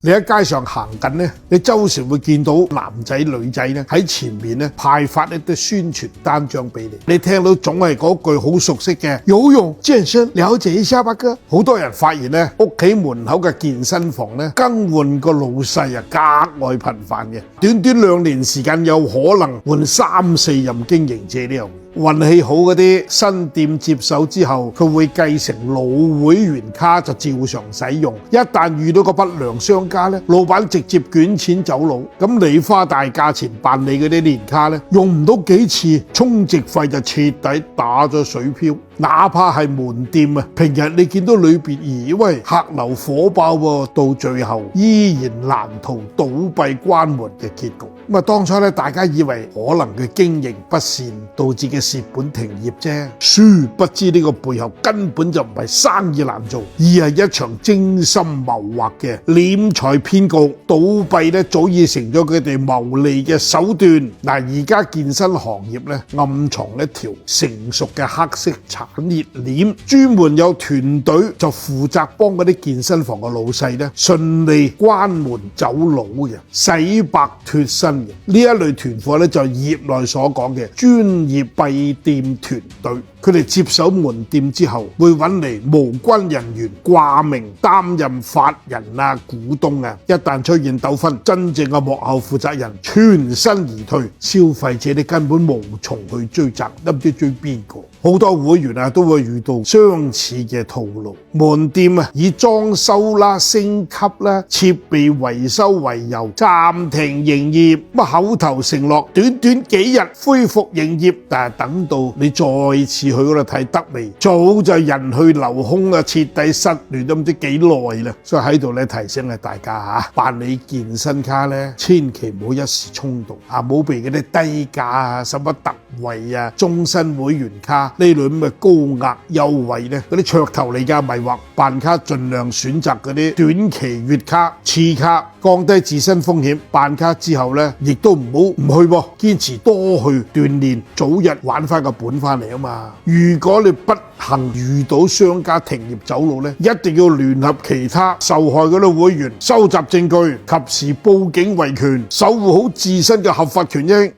你喺街上行緊咧，你周時會見到男仔女仔咧喺前面咧派發一啲宣傳單張俾你，你聽到總係嗰句好熟悉嘅游泳健身了解一下吧哥。好多人發現咧屋企門口嘅健身房咧更換個老細啊格外頻繁嘅，短短2年時間有可能換3、4任經營者呢樣。運氣好嗰啲新店接手之後，佢會繼承老會員卡就照常使用。一旦遇到個不良商家咧，老闆直接捲錢走佬。咁你花大價錢辦理嗰啲年卡咧，用唔到幾次，充值費就徹底打咗水漂。哪怕係門店啊，平日你見到裏邊咦喂客流火爆喎，到最後依然難逃倒閉關門嘅結局。咁啊，當初咧大家以為可能佢經營不善導致嘅蝕本停業啫，殊不知呢個背後根本就唔係生意難做，而係一場精心謀劃嘅斂財騙局。倒閉咧早已成咗佢哋牟利嘅手段。嗱，而家健身行業咧暗藏一條成熟嘅黑色產業鏈，專門有團隊就負責幫嗰啲健身房嘅老細咧順利關門走佬嘅，洗白脫身嘅。呢一類團夥咧就係業內所講嘅專業閉店團隊。佢哋接手門店之後，會揾嚟無關人員掛名擔任法人啊、股東啊。一旦出現糾紛，真正嘅幕後負責人全身而退，消費者你根本無從去追責，唔知追邊個。好多會員啊都會遇到相似嘅套路。門店啊以裝修啦、升級啦、設備維修為由暫停營業，口頭承諾短短幾日恢復營業，但係等到你再次去嗰度睇得未，早就人去樓空啊，徹底失聯都唔知幾耐啦。所以喺度咧提醒大家嚇，辦理健身卡咧，千祈唔好一時衝動啊，唔好被嗰啲低價啊、什麼特惠啊、終身會員卡呢類咁嘅高額優惠咧，嗰啲噱頭嚟㗎，迷惑。辦卡盡量選擇嗰啲短期月卡、次卡，降低自身風險。辦卡之後咧，亦都唔好唔去喎，堅持多去鍛鍊，早日玩翻個本翻嚟啊嘛！如果你不幸遇到商家停業走佬咧，一定要聯合其他受害嗰啲會員，收集證據，及時報警維權，守護好自身嘅合法權益。